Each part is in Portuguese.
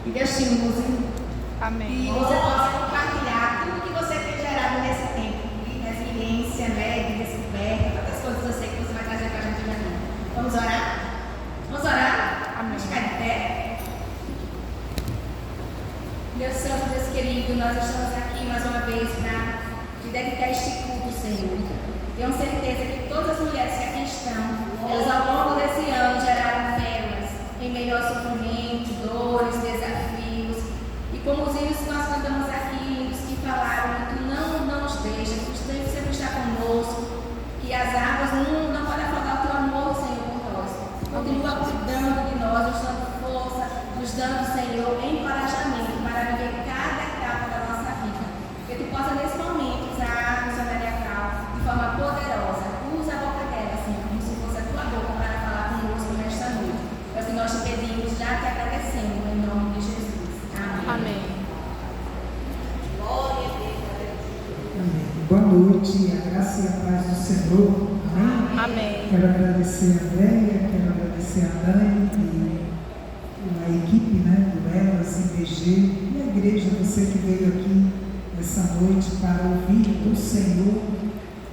Que Deus te use. Amém. E você possa compartilhar tudo que você tem gerado nesse tempo. De resiliência, né? De descoberta, tantas coisas eu sei que você vai trazer para a gente daqui. Vamos orar? Vamos orar? Amém. Vamos ficar de pé. Deus Santo, Deus querido, nós estamos aqui mais uma vez para te dedicar este culto, Senhor. Tenho certeza que todas as mulheres que aqui estão, elas ao longo desse ano geraram pérolas em meio ao sofrimento, dores, desafios. E como os hinos que nós cantamos aqui, os que falaram que tu não nos deixa, que tu sempre está conosco, que as águas não podem afogar o teu amor, Senhor, por nós. Continua cuidando de nós, nos dando força, nos dando, Senhor, encorajamento para viver cada etapa da nossa vida. Que tu possa nesse momento usar a missionária Cal de forma poderosa. Usa a boca dela, Senhor, como se fosse a tua boca para falar conosco nesta noite. É o que nós te pedimos, já te agradecendo, em nome de Jesus. Amém. Amém. Glória a Deus. Amém. Boa noite, a graça e a paz do Senhor. Amém. Amém. Quero agradecer a Andréia, quero agradecer a Dani e a equipe, né, do Elas, IBG, e a igreja, você que veio aqui essa noite para ouvir do Senhor.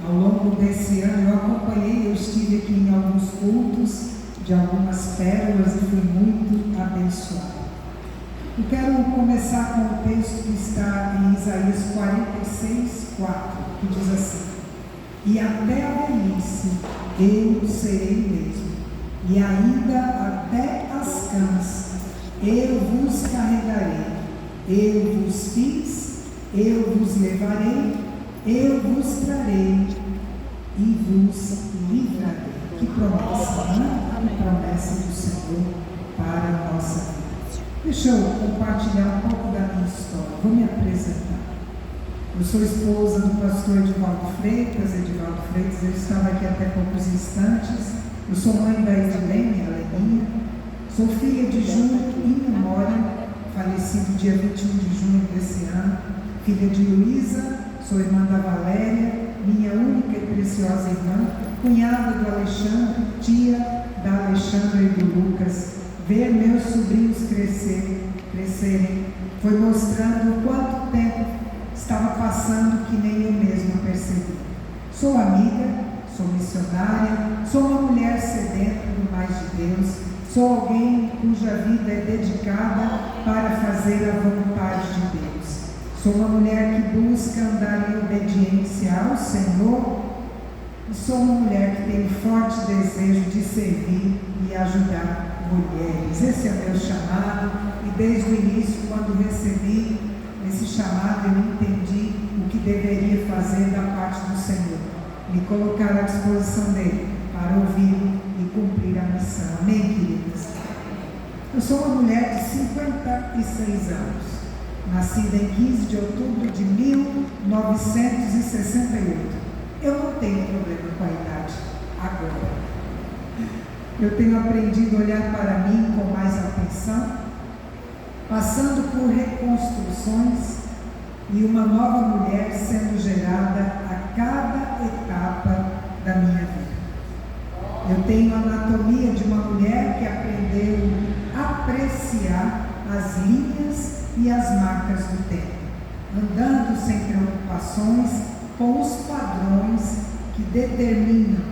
Ao longo desse ano eu acompanhei, eu estive aqui em alguns cultos de algumas pérolas e fui muito abençoado. Eu quero começar com o texto que está em Isaías 46:4, que diz assim: e até a velhice eu serei mesmo, e ainda até as camas eu vos carregarei, eu vos fiz, eu vos levarei, eu vos trarei e vos livrarei. Que promessa, né? Que promessa do Senhor para a nossa vida. Deixa eu compartilhar um pouco da minha história. Vou me apresentar. Eu sou esposa do pastor Edivaldo Freitas. Ele estava aqui até poucos instantes. Eu sou mãe da Edilene, ela é minha. Sou filha de Júnior em memória, falecido dia 21 de junho desse ano. Filha de Luísa, sou irmã da Valéria, minha única e preciosa irmã, cunhada do Alexandre, tia da Alexandra e do Lucas. Ver meus sobrinhos crescerem, foi mostrando quanto tempo estava passando que nem eu mesma percebi. Sou amiga, sou missionária, sou uma mulher sedenta do mais de Deus, sou alguém cuja vida é dedicada para fazer a vontade de Deus. Sou uma mulher que busca andar em obediência ao Senhor e sou uma mulher que tem um forte desejo de servir e ajudar mulheres. Esse é meu chamado e desde o início, quando recebi esse chamado, eu entendi o que deveria fazer da parte do Senhor, me colocar à disposição dele para ouvir e cumprir a missão. Amém, queridas? Eu sou uma mulher de 56 anos, nascida em 15 de outubro de 1968. Eu não tenho problema com a idade agora. Eu tenho aprendido a olhar para mim com mais atenção, passando por reconstruções e uma nova mulher sendo gerada a cada etapa da minha vida. Eu tenho a anatomia de uma mulher que aprendeu a apreciar as linhas e as marcas do tempo, andando sem preocupações com os padrões que determinam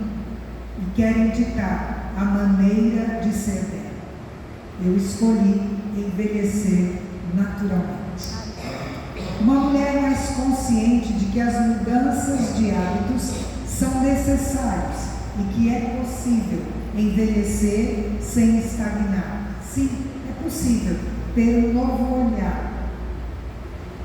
e querem ditar a maneira de ser dela. Eu escolhi envelhecer naturalmente. Uma mulher mais consciente de que as mudanças de hábitos são necessárias e que é possível envelhecer sem estagnar. Sim, é possível ter um novo olhar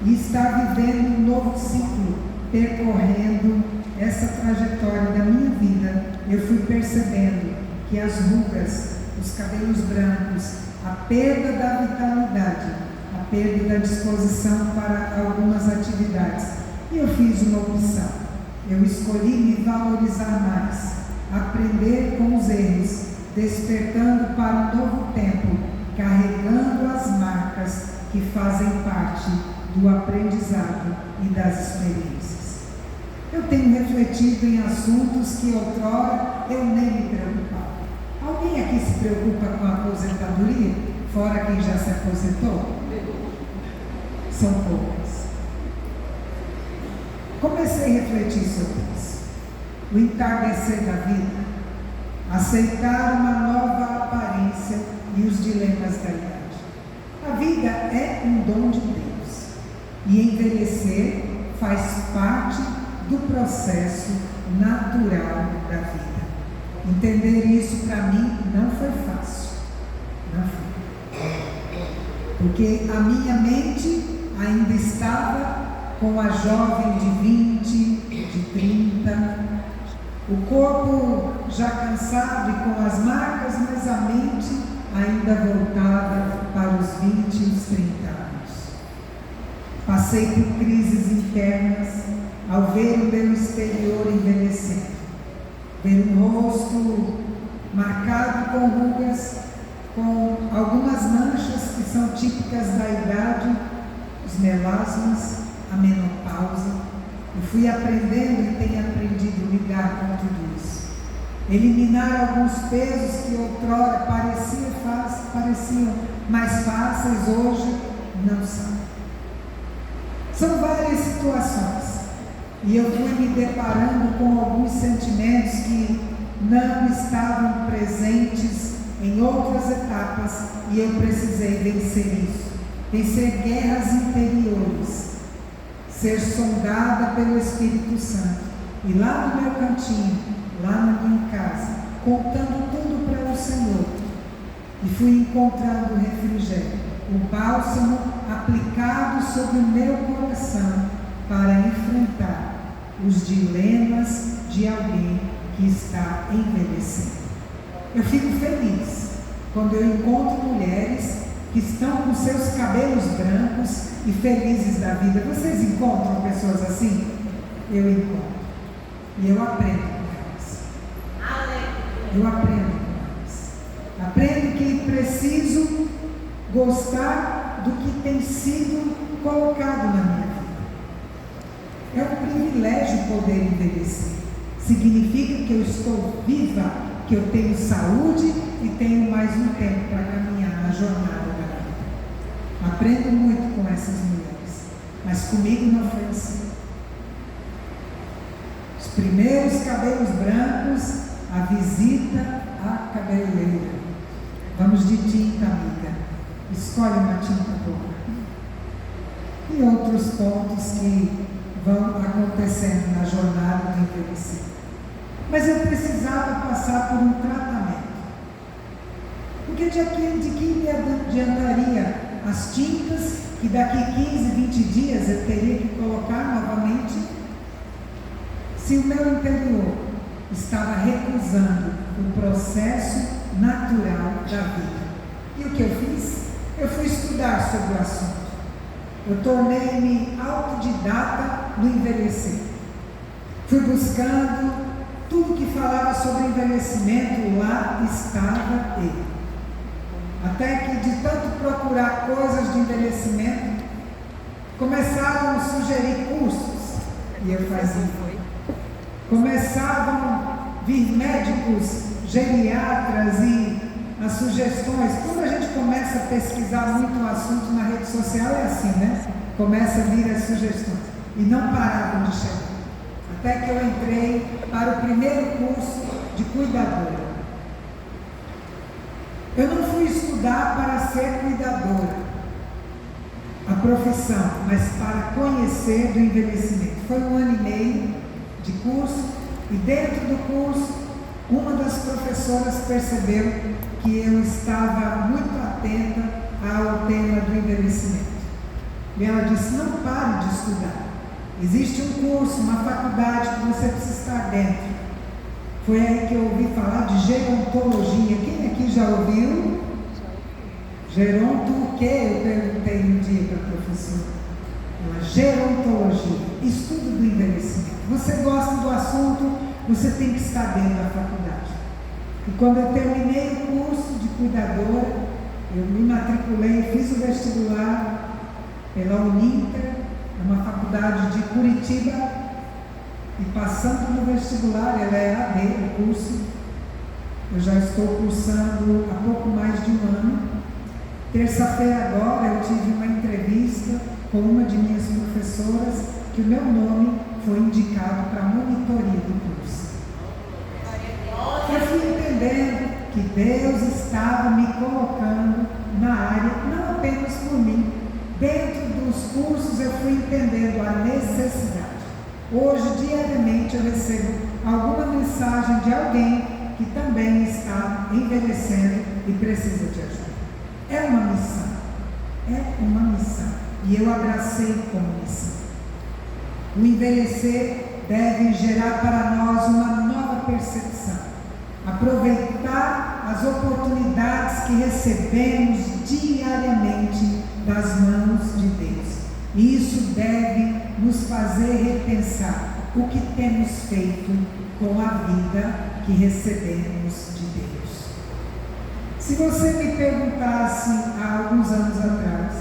e estar vivendo um novo ciclo, percorrendo essa trajetória da minha vida. Eu fui percebendo que as rugas, os cabelos brancos, a perda da vitalidade, a perda da disposição para algumas atividades. E eu fiz uma opção. Eu escolhi me valorizar mais, aprender com os erros, despertando para um novo tempo, carregando as marcas que fazem parte do aprendizado e das experiências. Eu tenho refletido em assuntos que outrora eu nem me preocupava. Alguém aqui se preocupa com a aposentadoria? fora quem já se aposentou? São poucas. Comecei a refletir sobre isso. O entardecer da vida, aceitar uma nova aparência e os dilemas da idade. A vida é um dom de Deus e envelhecer faz parte do processo natural da vida. Entender isso para mim não foi fácil. Não foi. Porque a minha mente ainda estava com a jovem de 20, de 30, o corpo já cansado e com as marcas, mas a mente ainda voltada para os 20 e os 30 anos. Passei por crises internas ao ver o meu exterior envelhecendo, ver um rosto marcado com rugas, com algumas manchas que são típicas da idade, os melasmas, a menopausa. Eu fui aprendendo e tenho aprendido a lidar com tudo isso. Eliminar alguns pesos que outrora pareciam mais fáceis, hoje não são. São várias situações. E eu fui me deparando com alguns sentimentos que não estavam presentes em outras etapas e eu precisei vencer isso. Vencer guerras interiores. Ser sondada pelo Espírito Santo. E lá no meu cantinho, lá na minha casa, contando tudo para o Senhor. E fui encontrando o refrigério, o bálsamo aplicado sobre o meu coração para enfrentar os dilemas de alguém que está envelhecendo. Eu fico feliz quando eu encontro mulheres que estão com seus cabelos brancos e felizes da vida. Vocês encontram pessoas assim? Eu encontro. E eu aprendo com elas. Eu aprendo com elas. Aprendo que preciso gostar do que tem sido colocado na minha vida. É um privilégio poder envelhecer. Significa que eu estou viva, que eu tenho saúde e tenho mais um tempo para caminhar na jornada da vida. Aprendo muito com essas mulheres, mas comigo não foi assim. Os primeiros cabelos brancos, a visita à cabeleireira. Vamos de tinta, amiga. Escolhe uma tinta boa. E outros pontos que vão acontecendo na jornada do envelhecer. Mas eu precisava passar por um tratamento. Porque de que me adiantaria as tintas que daqui 15, 20 dias eu teria que colocar novamente, se o meu interior estava recusando o processo natural da vida. E o que eu fiz? Eu fui estudar sobre o assunto. Eu tornei-me autodidata no envelhecer. Fui buscando tudo que falava sobre envelhecimento, lá estava ele. Até que de tanto procurar coisas de envelhecimento, começaram a sugerir cursos, e eu fazia. Começavam a vir médicos, geriatras e as sugestões. Quando a gente começa a pesquisar muito o assunto na rede social, é assim, né? Começa a vir as sugestões. E não paravam de chegar. Até que eu entrei para o primeiro curso de cuidadora. Eu não fui estudar para ser cuidadora, a profissão, mas para conhecer do envelhecimento. Foi 1 ano e meio de curso e dentro do curso, uma das professoras percebeu que eu estava muito atenta ao tema do envelhecimento. E ela disse, não pare de estudar. Existe um curso, uma faculdade que você precisa estar dentro. Foi aí que eu ouvi falar de gerontologia. Quem aqui já ouviu? Geronto o quê? Eu perguntei um dia para a professora. Ela, gerontologia, estudo do envelhecimento. Você gosta do assunto, você tem que estar dentro da faculdade. E quando eu terminei o curso de cuidadora, eu me matriculei, fiz o vestibular pela Uninter, uma faculdade de Curitiba. E passando no vestibular, ela é AD, o curso, eu já estou cursando há pouco mais de 1 ano, Terça-feira agora eu tive uma entrevista com uma de minhas professoras que o meu nome foi indicado para a monitoria do curso. Eu fui entendendo que Deus estava me colocando na área, não apenas por mim. Dentro dos cursos eu fui entendendo a necessidade. Hoje, diariamente, eu recebo alguma mensagem de alguém que também está envelhecendo e precisa de ajuda. É uma missão. É uma missão. E eu abracei como missão. O envelhecer deve gerar para nós uma nova percepção. Aproveitar as oportunidades que recebemos diariamente das mãos de Deus. E isso deve nos fazer repensar o que temos feito com a vida que recebemos de Deus. Se você me perguntasse há alguns anos atrás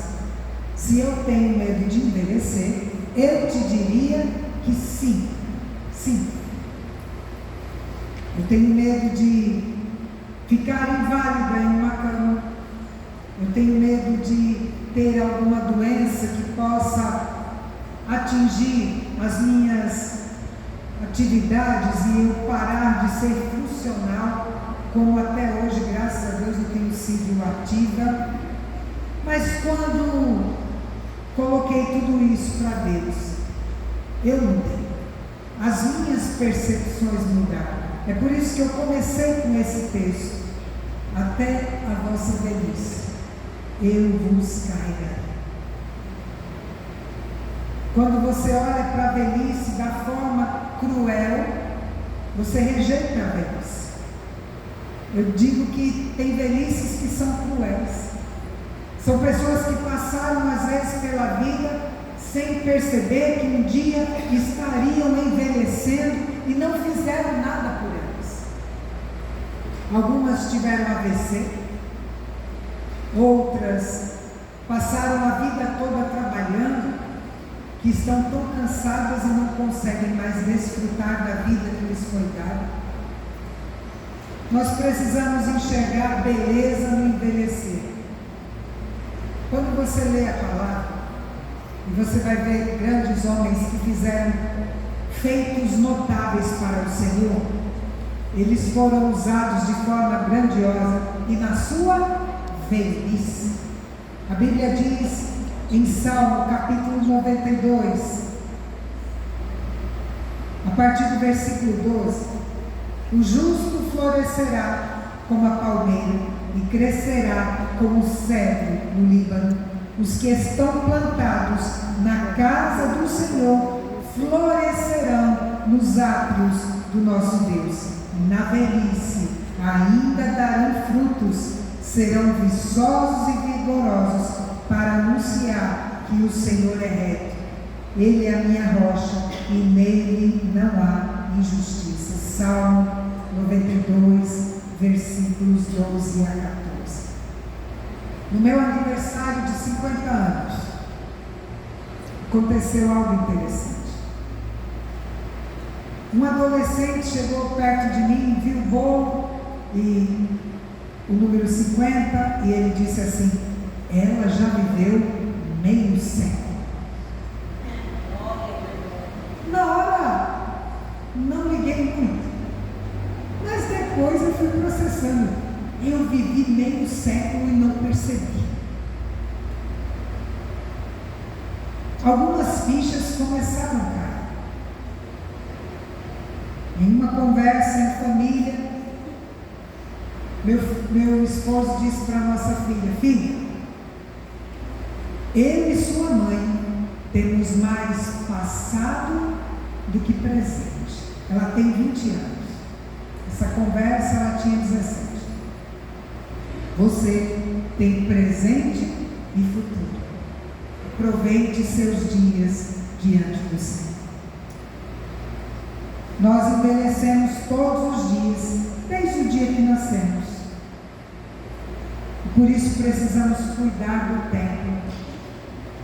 se eu tenho medo de envelhecer, eu te diria que sim, sim. Eu tenho medo de ficar inválida em uma cama. Eu tenho medo de ter alguma doença que possa atingir as minhas atividades e eu parar de ser funcional, como até hoje, graças a Deus, eu tenho sido ativa. Mas quando coloquei tudo isso para Deus, eu mudei. As minhas percepções mudaram. É por isso que eu comecei com esse texto. Até a vossa velhice, eu vos carregarei. Quando você olha para a velhice da forma cruel, você rejeita a velhice. Eu digo que tem velhices que são cruéis. São pessoas que passaram às vezes pela vida sem perceber que um dia estariam envelhecendo e não fizeram nada por elas. Algumas tiveram AVC, outras passaram a vida toda trabalhando, que estão tão cansadas e não conseguem mais desfrutar da vida que lhes foi dada. Nós precisamos enxergar beleza no envelhecer. Quando você lê a palavra, e você vai ver grandes homens que fizeram feitos notáveis para o Senhor, eles foram usados de forma grandiosa e na sua velhice. A Bíblia diz em Salmo capítulo 92, a partir do versículo 12: o justo florescerá como a palmeira e crescerá como o cedro no Líbano. Os que estão plantados na casa do Senhor florescerão nos átrios do nosso Deus. Na velhice ainda darão frutos, serão viçosos e vigorosos para anunciar que o Senhor é reto. Ele é a minha rocha e nele não há injustiça. Salmo 92, versículos 12 a 14. No meu aniversário de 50 anos, aconteceu algo interessante. Um adolescente chegou perto de mim, viu o bolo e o número 50 e ele disse assim: ela já viveu meio século. Na hora, não liguei muito, mas depois eu fui processando. Eu vivi meio século e não percebi. Algumas fichas começaram a cair. Em uma conversa em família, meu esposo disse para a nossa filha: filha, eu e sua mãe temos mais passado do que presente. Ela tem 20 anos. Essa conversa ela tinha 17. Você tem presente e futuro. Aproveite seus dias diante do Senhor. Nós envelhecemos todos os dias, desde o dia que nascemos. Por isso precisamos cuidar do tempo.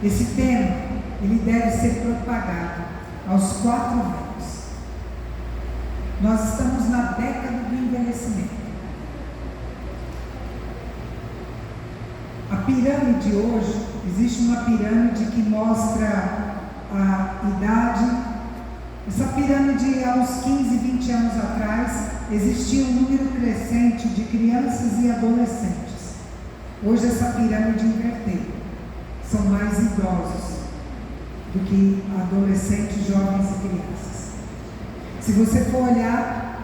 Esse tempo, ele deve ser propagado aos 4 ventos. Nós estamos na década do envelhecimento. A pirâmide hoje, existe uma pirâmide que mostra a idade. Essa pirâmide, há uns 15, 20 anos atrás, existia um número crescente de crianças e adolescentes. Hoje essa pirâmide inverteu. São mais idosos do que adolescentes, jovens e crianças. Se você for olhar,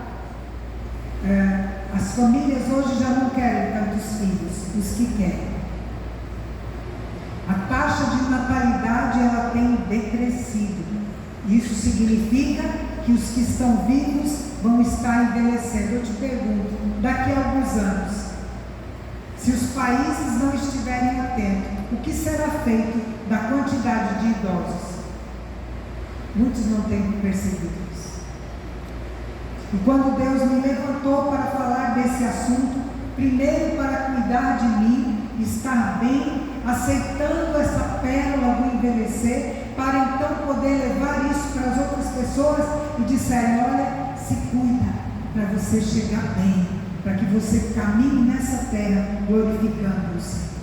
as famílias hoje já não querem tantos filhos, os que querem. A taxa de natalidade ela tem decrescido. Isso significa que os que estão vivos vão estar envelhecendo. Eu te pergunto, daqui a alguns anos, se os países não estiverem atentos, o que será feito da quantidade de idosos? Muitos não têm percebido isso. E quando Deus me levantou para falar desse assunto, primeiro para cuidar de mim, estar bem, aceitando essa pérola do envelhecer, para então poder levar isso para as outras pessoas e disserem: olha, se cuida para você chegar bem, para que você caminhe nessa terra glorificando o Senhor.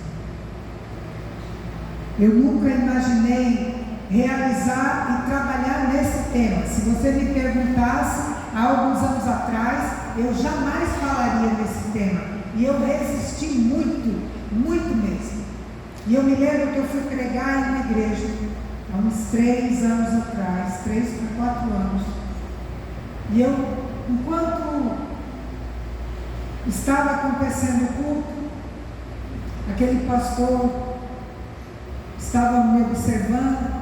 Eu nunca imaginei realizar e trabalhar nesse tema. Se você me perguntasse há alguns anos atrás, eu jamais falaria nesse tema. E eu resisti muito, muito mesmo. E eu me lembro que eu fui pregar em uma igreja há uns 3 anos atrás, 3 para 4 anos. E eu, enquanto estava acontecendo o culto, aquele pastor estava me observando.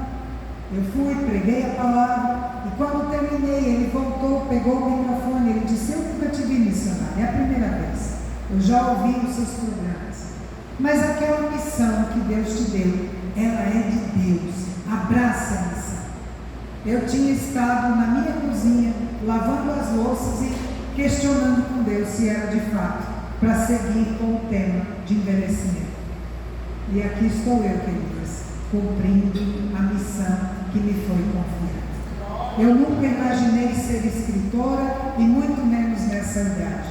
Eu fui, preguei a palavra, e quando terminei, ele voltou, pegou o microfone, ele disse: eu nunca te vi missionário, é a primeira vez, eu já ouvi os seus programas, mas aquela missão que Deus te deu, ela é de Deus, abraça a missão. Eu tinha estado na minha cozinha, lavando as louças e questionando com Deus se era de fato para seguir com o tema de envelhecimento. E aqui estou eu, queridas, cumprindo a missão que me foi confiada. Eu nunca imaginei ser escritora e muito menos nessa idade.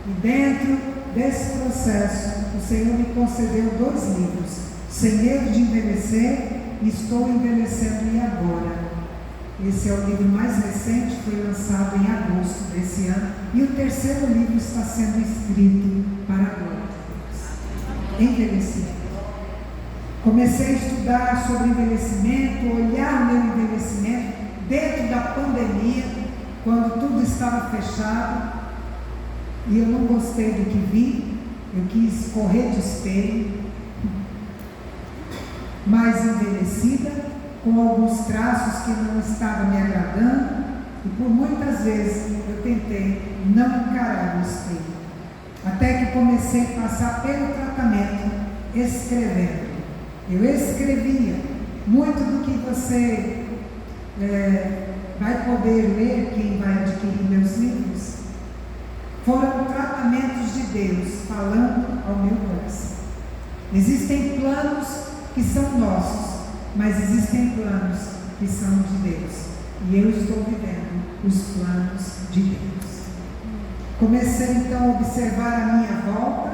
E dentro desse processo, o Senhor me concedeu 2 livros: Sem Medo de Envelhecer e Estou Envelhecendo e Agora. Esse é o livro mais recente, foi lançado em agosto desse ano, e o 3º livro está sendo escrito para a glória de Deus. Envelhecimento. Comecei a estudar sobre envelhecimento, olhar o meu envelhecimento dentro da pandemia, quando tudo estava fechado, e eu não gostei do que vi. Eu quis correr de espelho, mais envelhecida, com alguns traços que não estavam me agradando, e por muitas vezes eu tentei não encarar o espelho, até que comecei a passar pelo tratamento escrevendo. Eu escrevia muito do que você vai poder ler, quem vai adquirir meus livros, foram tratamentos de Deus falando ao meu coração. Existem planos que são nossos, mas existem planos que são de Deus, e eu estou vivendo os planos de Deus. Comecei então a observar a minha volta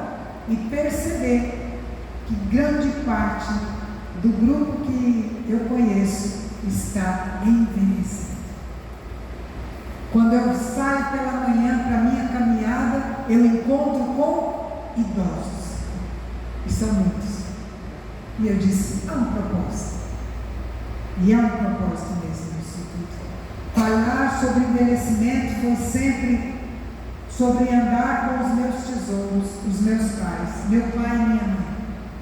e perceber que grande parte do grupo que eu conheço está envelhecendo. Quando eu saio pela manhã para a minha caminhada, eu encontro com idosos, e são muitos. E eu disse: há um propósito. E há um propósito mesmo nisso tudo. Falar sobre envelhecimento foi sempre sobre andar com os meus tesouros, os meus pais, meu pai e minha mãe.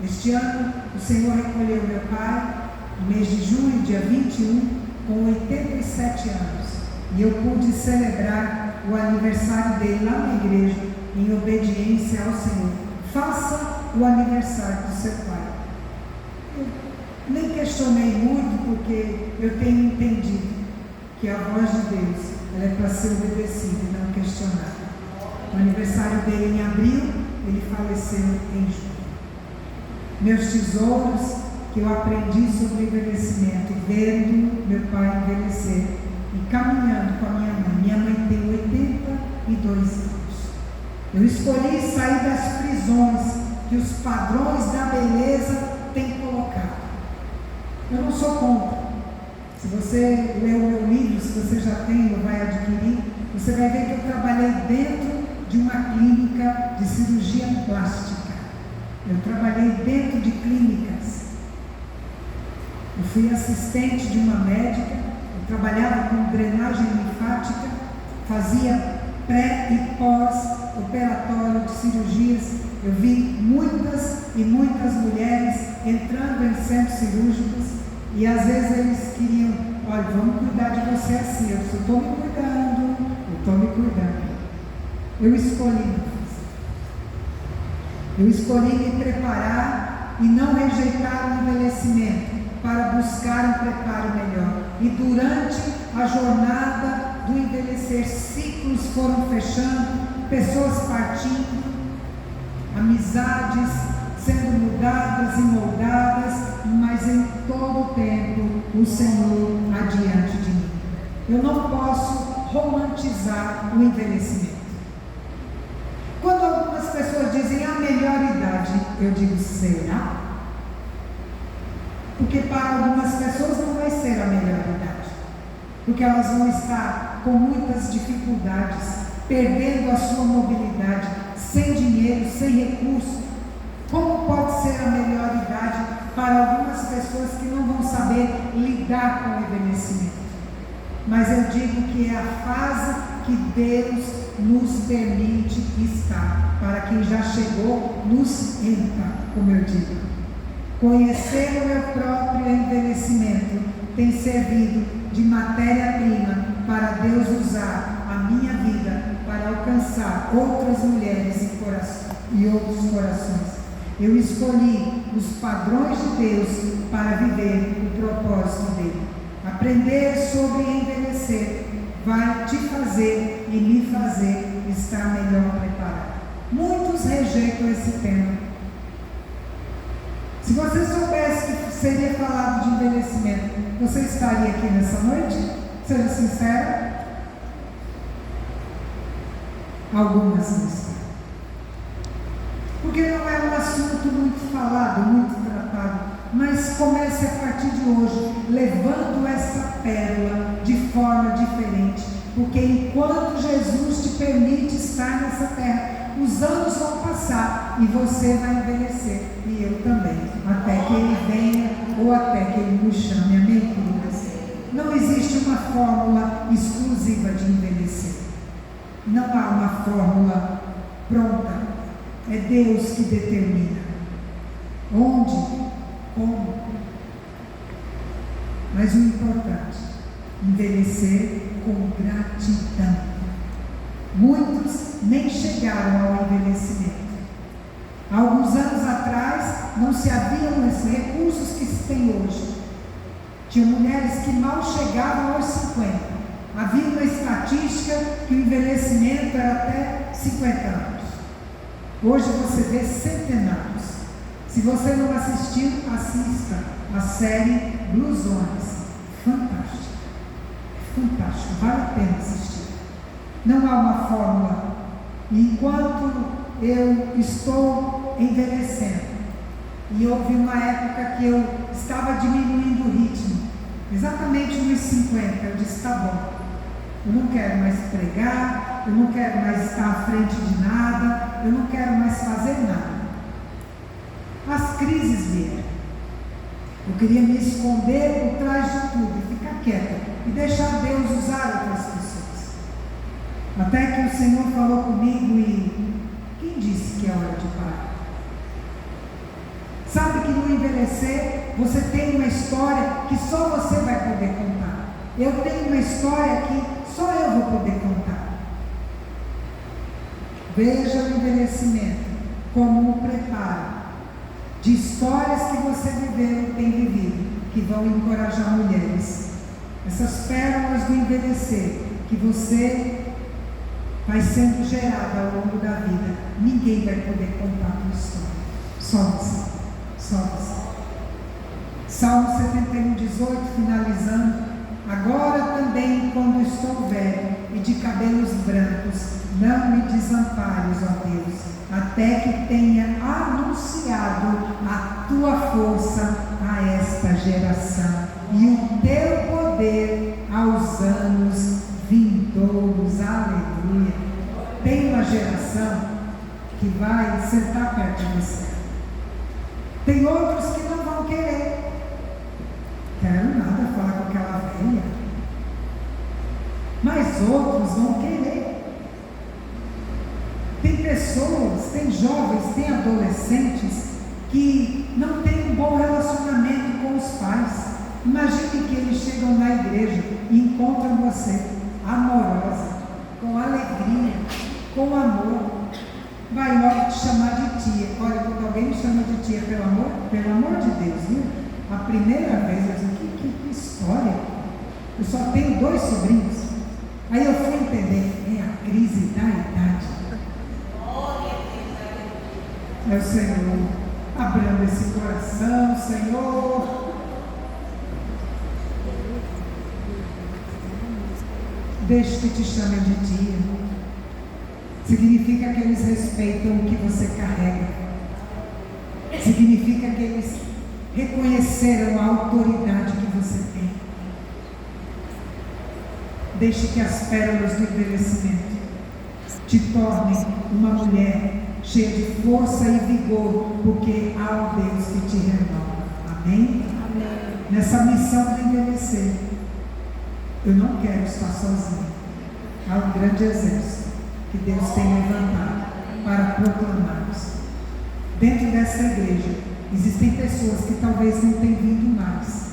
Este ano, o Senhor recolheu meu pai, no mês de junho, dia 21, com 87 anos. E eu pude celebrar o aniversário dele lá na igreja, em obediência ao Senhor. Faça o aniversário do seu pai. Eu nem questionei muito, porque eu tenho entendido que a voz de Deus, ela é para ser obedecida e não questionada. O aniversário dele em abril, ele faleceu em junho. Meus tesouros que eu aprendi sobre envelhecimento, vendo meu pai envelhecer e caminhando com a minha mãe. Minha mãe tem 82 anos. Eu escolhi sair das prisões que os padrões da beleza têm colocado. Eu não sou contra. Se você ler o meu livro, se você já tem ou vai adquirir, você vai ver que eu trabalhei dentro de uma clínica de cirurgia plástica. Eu trabalhei dentro de clínicas. Eu fui assistente de uma médica, eu trabalhava com drenagem linfática, fazia pré e pós-operatório de cirurgias. Eu vi muitas e muitas mulheres entrando em centros cirúrgicos e às vezes eles queriam, olha, vamos cuidar de você assim. Eu disse, estou me cuidando. Eu escolhi me preparar e não rejeitar o envelhecimento para buscar um preparo melhor. E durante a jornada do envelhecer, ciclos foram fechando, pessoas partindo, amizades sendo mudadas e moldadas, mas em todo o tempo o Senhor adiante de mim. Eu não posso romantizar o envelhecimento. Quando algumas pessoas dizem a melhor idade, eu digo, será? Porque para algumas pessoas não vai ser a melhor idade, porque elas vão estar com muitas dificuldades, perdendo a sua mobilidade, sem dinheiro, sem recurso. Como pode ser a melhor idade para algumas pessoas que não vão saber lidar com o envelhecimento? Mas eu digo que é a fase que Deus nos permite estar. Para quem já chegou, nos entra, como eu digo. Conhecer o meu próprio envelhecimento tem servido de matéria-prima para Deus usar a minha vida para alcançar outras mulheres e outros corações. Eu escolhi os padrões de Deus para viver o propósito dele. Aprender sobre envelhecer vai te fazer e me fazer estar melhor preparado. Muitos rejeitam esse tema. Se você soubesse que seria falado de envelhecimento, você estaria aqui nessa noite? Seja sincero. Algumas não estão. Porque não é um assunto muito falado, muito tratado, mas comece a partir de hoje, levando essa pérola de forma diferente, porque enquanto Jesus te permite estar nessa terra, os anos vão passar e você vai envelhecer, e eu também, até que Ele venha ou até que Ele nos chame, amém, queridas? Não existe uma fórmula exclusiva de envelhecer, não há uma fórmula pronta. É Deus que determina onde, como. Mas o importante, envelhecer com gratidão. Muitos nem chegaram ao envelhecimento. Há alguns anos atrás não se haviam esses recursos que se tem hoje. Tinha mulheres que mal chegavam aos 50. Havia uma estatística que o envelhecimento era até 50 anos. Hoje você vê centenários. Se você não assistiu, assista a série Bluzones. Fantástico. Fantástico. Vale a pena assistir. Não há uma fórmula. Enquanto eu estou envelhecendo, e houve uma época que eu estava diminuindo o ritmo, exatamente nos 50, eu disse, tá bom. Eu não quero mais pregar, eu não quero mais estar à frente de nada, eu não quero mais fazer nada. As crises vieram. Eu queria me esconder por trás de tudo, e ficar quieta, e deixar Deus usar outras pessoas. Até que o Senhor falou comigo e quem disse que é hora de parar? Sabe que no envelhecer, você tem uma história que só você vai poder contar. Eu tenho uma história que só eu vou poder contar. Veja o envelhecimento como um preparo de histórias que você viveu e tem vivido, que vão encorajar mulheres. Essas pérolas do envelhecer, que você vai sendo gerada ao longo da vida, ninguém vai poder contar a tua história. Só você. Só você. Salmo 71, 18, finalizando. Agora também, quando estou velho, e de cabelos brancos, não me desampares, ó Deus, até que tenha anunciado a tua força a esta geração e o teu poder aos anos vindouros. Aleluia. Tem uma geração que vai sentar perto de você. Tem outros que não vão querer. Quero nada falar com aquela velha. Mas outros vão querer. Tem pessoas, tem jovens, tem adolescentes que não têm um bom relacionamento com os pais. Imagine que eles chegam na igreja e encontram você amorosa, com alegria, com amor. Vai logo te chamar de tia. Olha, quando alguém me chama de tia, pelo amor de Deus, viu? A primeira vez eu disse, que história. Eu só tenho 2 sobrinhos. Aí eu fui entender, é a crise da idade. É o Senhor abrindo esse coração, Senhor. Deixe que te chamem de tia. Significa que eles respeitam o que você carrega. Significa que eles reconheceram a autoridade que você tem. Deixe que as pérolas do envelhecimento te tornem uma mulher cheia de força e vigor, porque há um Deus que te renova. Amém? Amém. Nessa missão de envelhecer, eu não quero estar sozinho. Há um grande exército que Deus tem levantado para proclamarmos. Dentro dessa igreja, existem pessoas que talvez não tenham vindo mais,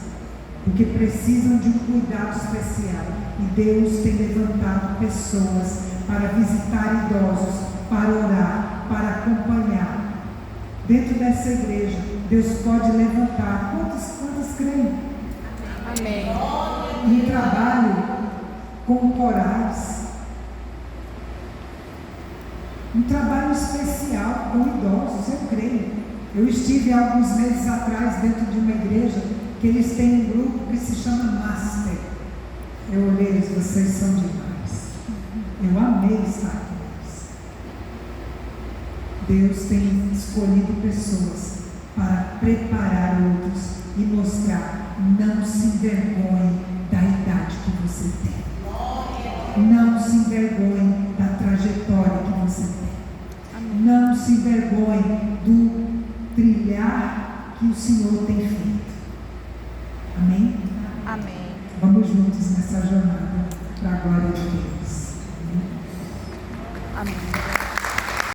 porque precisam de um cuidado especial. E Deus tem levantado pessoas para visitar idosos, para orar, para acompanhar. Dentro dessa igreja, Deus pode levantar. Quantas creem? Amém. Um trabalho com corais. Um trabalho especial com idosos, eu creio. Eu estive há alguns meses atrás dentro de uma igreja que eles têm um grupo que se chama Master. Eu olhei eles, vocês são demais. Eu amei estar com eles. Deus tem escolhido pessoas para preparar outros e mostrar, não se envergonhe da idade que você tem. Não se envergonhe da trajetória que você tem. Não se envergonhe do trilhar que o Senhor tem feito. Amém? Amém. Vamos juntos nessa jornada para a glória de Deus.